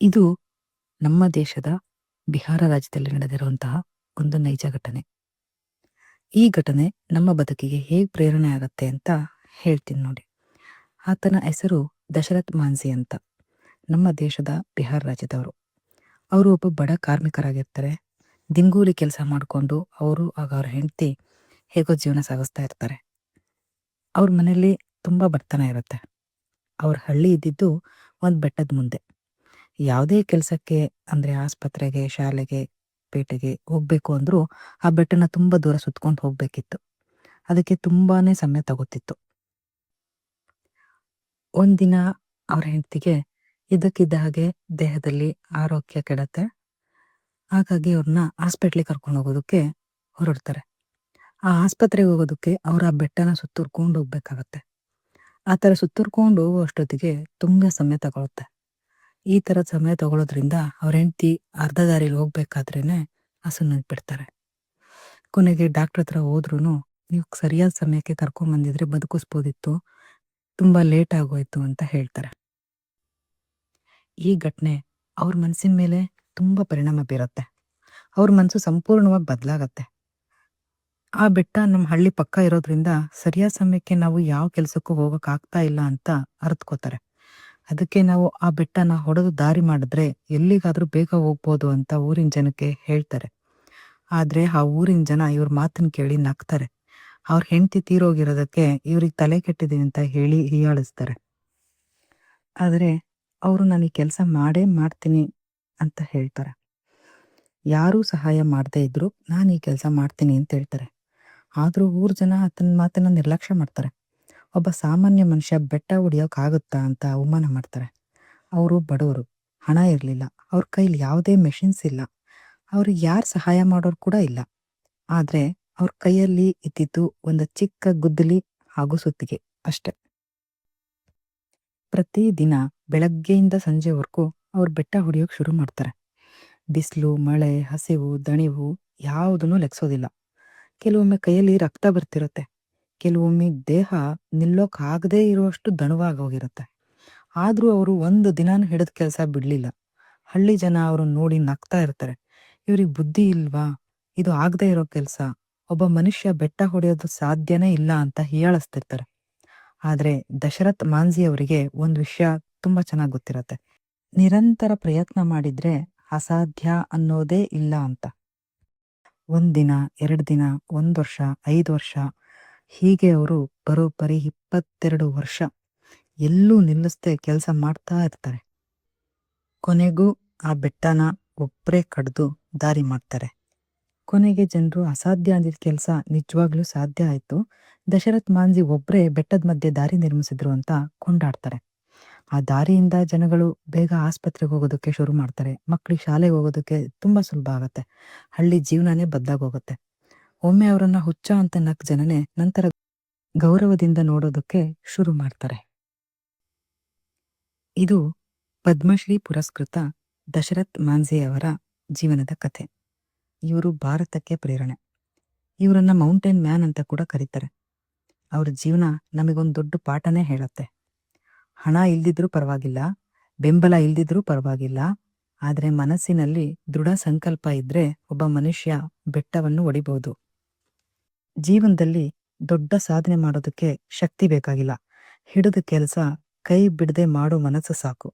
ಇದು ನಮ್ಮ ದೇಶದ ಬಿಹಾರ ರಾಜ್ಯದಲ್ಲಿ ನಡೆದಿರುವಂತಹ ಒಂದು ನೈಜ ಘಟನೆ. ಈ ಘಟನೆ ನಮ್ಮ ಬದುಕಿಗೆ ಹೇಗೆ ಪ್ರೇರಣೆ ಆಗತ್ತೆ ಅಂತ ಹೇಳ್ತೀನಿ ನೋಡಿ. ಆತನ ಹೆಸರು ದಶರಥ್ ಮಾಂಝಿ ಅಂತ. ನಮ್ಮ ದೇಶದ ಬಿಹಾರ ರಾಜ್ಯದವರು. ಅವರು ಒಬ್ಬ ಬಡ ಕಾರ್ಮಿಕರಾಗಿರ್ತಾರೆ. ದಿನಗೂಲಿ ಕೆಲಸ ಮಾಡಿಕೊಂಡು ಅವರು ಅವ್ರ ಹೆಂಡತಿ ಹೇಗೋ ಜೀವನ ಸಾಗಿಸ್ತಾ ಇರ್ತಾರೆ. ಅವ್ರ ಮನೆಯಲ್ಲಿ ತುಂಬಾ ಬಡತನ ಇರುತ್ತೆ. ಅವ್ರ ಹಳ್ಳಿ ಇದ್ದಿದ್ದು ಒಂದು ಬೆಟ್ಟದ ಮುಂದೆ. ಯಾವುದೇ ಕೆಲಸಕ್ಕೆ ಅಂದ್ರೆ ಆಸ್ಪತ್ರೆಗೆ, ಶಾಲೆಗೆ, ಪೇಟೆಗೆ ಹೋಗ್ಬೇಕು ಅಂದ್ರೂ ಆ ಬೆಟ್ಟನ ತುಂಬಾ ದೂರ ಸುತ್ಕೊಂಡು ಹೋಗ್ಬೇಕಿತ್ತು. ಅದಕ್ಕೆ ತುಂಬಾನೇ ಸಮಯ ತಗೋತಿತ್ತು. ಒಂದಿನ ಅವ್ರ ಹೆಂಡತಿಗೆ ಇದ್ದಕ್ಕಿದ್ದ ಹಾಗೆ ದೇಹದಲ್ಲಿ ಆರೋಗ್ಯ ಕೆಡತ್ತೆ. ಹಾಗಾಗಿ ಅವ್ರನ್ನ ಹಾಸ್ಪಿಟ್ಲಿಗೆ ಕರ್ಕೊಂಡು ಹೋಗೋದಕ್ಕೆ ಹೊರಡ್ತಾರೆ. ಆ ಆಸ್ಪತ್ರೆಗೆ ಹೋಗೋದಕ್ಕೆ ಅವ್ರ ಆ ಬೆಟ್ಟನ ಸುತ್ತುರ್ಕೊಂಡು ಹೋಗ್ಬೇಕಾಗತ್ತೆ. ಆ ಥರ ಸುತ್ತುರ್ಕೊಂಡು ಹೋಗೋ ಅಷ್ಟೊತ್ತಿಗೆ ತುಂಬಾ ಸಮಯ ತಗೊಳುತ್ತೆ. ಈ ಥರ ಸಮಯ ತಗೊಳ್ಳೋದ್ರಿಂದ ಅವ್ರ ಹೆಂಡತಿ ಅರ್ಧ ದಾರಿಲಿ ಹೋಗ್ಬೇಕಾದ್ರೇನೆ ಬಿಡ್ತಾರೆ. ಕೊನೆಗೆ ಡಾಕ್ಟರ್ ಹತ್ರ ಹೋದ್ರೂ ನೀವು ಸರಿಯಾದ ಸಮಯಕ್ಕೆ ಕರ್ಕೊಂಬಂದಿದ್ರೆ ಬದುಕಿಸ್ಬೋದಿತ್ತು, ತುಂಬಾ ಲೇಟ್ ಆಗೋಯ್ತು ಅಂತ ಹೇಳ್ತಾರೆ. ಈ ಘಟನೆ ಅವ್ರ ಮನಸ್ಸಿನ ಮೇಲೆ ತುಂಬಾ ಪರಿಣಾಮ ಬೀರುತ್ತೆ. ಅವ್ರ ಮನಸ್ಸು ಸಂಪೂರ್ಣವಾಗಿ ಬದಲಾಗತ್ತೆ. ಆ ಬೆಟ್ಟ ನಮ್ಮ ಹಳ್ಳಿ ಪಕ್ಕ ಇರೋದ್ರಿಂದ ಸರಿಯಾದ ಸಮಯಕ್ಕೆ ನಾವು ಯಾವ ಕೆಲಸಕ್ಕೂ ಹೋಗಕ್ ಆಗ್ತಾ ಇಲ್ಲ ಅಂತ ಅರ್ಥಕೋತಾರೆ. ಅದಕ್ಕೆ ನಾವು ಆ ಬೆಟ್ಟನ ಹೊಡೆದು ದಾರಿ ಮಾಡಿದ್ರೆ ಎಲ್ಲಿಗಾದ್ರೂ ಬೇಗ ಹೋಗ್ಬೋದು ಅಂತ ಊರಿನ ಜನಕ್ಕೆ ಹೇಳ್ತಾರೆ. ಆದ್ರೆ ಆ ಊರಿನ ಜನ ಇವ್ರ ಮಾತನ್ನ ಕೇಳಿ ನಗ್ತಾರೆ. ಅವ್ರ ಹೆಂಡತಿ ತೀರೋಗಿರೋದಕ್ಕೆ ಇವ್ರಿಗೆ ತಲೆ ಕೆಟ್ಟಿದೆ ಅಂತ ಹೇಳಿ ಹೀಯಾಳಿಸ್ತಾರೆ. ಆದ್ರೆ ಅವರು ನಾನು ಈ ಕೆಲಸ ಮಾಡೇ ಮಾಡ್ತೀನಿ ಅಂತ ಹೇಳ್ತಾರೆ. ಯಾರೂ ಸಹಾಯ ಮಾಡದೇ ಇದ್ರು ನಾನು ಈ ಕೆಲಸ ಮಾಡ್ತೀನಿ ಅಂತ ಹೇಳ್ತಾರೆ. ಆದ್ರೂ ಊರ್ ಜನ ಆತನ ಮಾತನ್ನ ನಿರ್ಲಕ್ಷ್ಯ ಮಾಡ್ತಾರೆ. ಒಬ್ಬ ಸಾಮಾನ್ಯ ಮನುಷ್ಯ ಬೆಟ್ಟ ಹೊಡಿಯೋಕ್ಕಾಗುತ್ತಾ ಅಂತ ಅವಮಾನ ಮಾಡ್ತಾರೆ. ಅವರು ಬಡವರು, ಹಣ ಇರಲಿಲ್ಲ, ಅವ್ರ ಕೈಲಿ ಯಾವುದೇ ಮೆಷಿನ್ಸ್ ಇಲ್ಲ, ಅವ್ರಿಗೆ ಯಾರು ಸಹಾಯ ಮಾಡೋರು ಕೂಡ ಇಲ್ಲ. ಆದ್ರೆ ಅವ್ರ ಕೈಯಲ್ಲಿ ಇದ್ದಿದ್ದು ಒಂದು ಚಿಕ್ಕ ಗುದ್ದಲಿ ಹಾಗೂ ಸುತ್ತಿಗೆ ಅಷ್ಟೆ. ಪ್ರತಿದಿನ ಬೆಳಗ್ಗೆಯಿಂದ ಸಂಜೆವರೆಗೂ ಅವ್ರು ಬೆಟ್ಟ ಹೊಡಿಯೋಕೆ ಶುರು ಮಾಡ್ತಾರೆ. ಬಿಸಿಲು, ಮಳೆ, ಹಸಿವು, ದಣಿವು ಯಾವುದನ್ನು ಲೆಕ್ಸೋದಿಲ್ಲ. ಕೆಲವೊಮ್ಮೆ ಕೈಯಲ್ಲಿ ರಕ್ತ ಬರ್ತಿರುತ್ತೆ. ಕೆಲವೊಮ್ಮೆ ದೇಹ ನಿಲ್ಲೋಕ್ ಆಗದೇ ಇರುವಷ್ಟು ದಣವಾಗೋಗಿರುತ್ತೆ. ಆದ್ರೂ ಅವರು ಒಂದು ದಿನಾನು ಹಿಡಿದ ಕೆಲಸ ಬಿಡ್ಲಿಲ್ಲ. ಹಳ್ಳಿ ಜನ ಅವ್ರನ್ನ ನೋಡಿ ನಗ್ತಾ ಇರ್ತಾರೆ. ಇವ್ರಿಗೆ ಬುದ್ಧಿ ಇಲ್ವಾ, ಇದು ಆಗದೆ ಇರೋ ಕೆಲಸ, ಒಬ್ಬ ಮನುಷ್ಯ ಬೆಟ್ಟ ಹೊಡೆಯೋದು ಸಾಧ್ಯನೇ ಇಲ್ಲ ಅಂತ ಹೀಯಾಳಿಸ್ತಿರ್ತಾರೆ. ಆದ್ರೆ ದಶರಥ್ ಮಾಂಝಿ ಅವರಿಗೆ ಒಂದು ವಿಷಯ ತುಂಬಾ ಚೆನ್ನಾಗಿ ಗೊತ್ತಿರತ್ತೆ. ನಿರಂತರ ಪ್ರಯತ್ನ ಮಾಡಿದ್ರೆ ಅಸಾಧ್ಯ ಅನ್ನೋದೇ ಇಲ್ಲ ಅಂತ. ಒಂದಿನ, 2 ದಿನ, 1 ವರ್ಷ, 5 ವರ್ಷ ಹೀಗೆ ಅವರು ಬರೋಬ್ಬರಿ 22 ವರ್ಷ ಎಲ್ಲೂ ನಿಲ್ಲಿಸದೆ ಕೆಲಸ ಮಾಡ್ತಾ ಇರ್ತಾರೆ. ಕೊನೆಗೂ ಆ ಬೆಟ್ಟನ ಒಬ್ರೇ ಕಡ್ದು ದಾರಿ ಮಾಡ್ತಾರೆ. ಕೊನೆಗೆ ಜನರು ಅಸಾಧ್ಯ ಅಂದಿದ್ದ ಕೆಲಸ ನಿಜವಾಗ್ಲೂ ಸಾಧ್ಯ ಆಯ್ತು. ದಶರಥ್ ಮಾಂಝಿ ಒಬ್ರೇ ಬೆಟ್ಟದ ಮಧ್ಯೆ ದಾರಿ ನಿರ್ಮಿಸಿದ್ರು ಅಂತ ಕೊಂಡಾಡ್ತಾರೆ. ಆ ದಾರಿಯಿಂದ ಜನಗಳು ಬೇಗ ಆಸ್ಪತ್ರೆಗೆ ಹೋಗೋದಕ್ಕೆ ಶುರು ಮಾಡ್ತಾರೆ. ಮಕ್ಕಳಿಗೆ ಶಾಲೆಗೆ ಹೋಗೋದಕ್ಕೆ ತುಂಬಾ ಸುಲಭ ಆಗತ್ತೆ. ಹಳ್ಳಿ ಜೀವನನೇ ಬದಲಾಗೋಗುತ್ತೆ. ಒಮ್ಮೆ ಅವರನ್ನ ಹುಚ್ಚ ಅಂತ ನಕ್ಕ ಜನನೇ ನಂತರ ಗೌರವದಿಂದ ನೋಡೋದಕ್ಕೆ ಶುರು ಮಾಡ್ತಾರೆ. ಇದು ಪದ್ಮಶ್ರೀ ಪುರಸ್ಕೃತ ದಶರಥ್ ಮಾಂಝಿ ಅವರ ಜೀವನದ ಕಥೆ. ಇವರು ಭಾರತಕ್ಕೆ ಪ್ರೇರಣೆ. ಇವರನ್ನ ಮೌಂಟೇನ್ ಮ್ಯಾನ್ ಅಂತ ಕೂಡ ಕರೀತಾರೆ. ಅವ್ರ ಜೀವನ ನಮಗೊಂದು ದೊಡ್ಡ ಪಾಠನೇ ಹೇಳತ್ತೆ. ಹಣ ಇಲ್ದಿದ್ರೂ ಪರವಾಗಿಲ್ಲ, ಬೆಂಬಲ ಇಲ್ದಿದ್ರೂ ಪರವಾಗಿಲ್ಲ, ಆದ್ರೆ ಮನಸ್ಸಿನಲ್ಲಿ ದೃಢ ಸಂಕಲ್ಪ ಇದ್ರೆ ಒಬ್ಬ ಮನುಷ್ಯ ಬೆಟ್ಟವನ್ನು ಒಡಿಬಹುದು. ಜೀವನದಲ್ಲಿ ದೊಡ್ಡ ಸಾಧನೆ ಮಾಡೋದಕ್ಕೆ ಶಕ್ತಿ ಬೇಕಾಗಿಲ್ಲ. ಹಿಡಿದ ಕೆಲಸ ಕೈ ಬಿಡದೆ ಮಾಡೋ ಮನಸ್ಸು ಸಾಕು.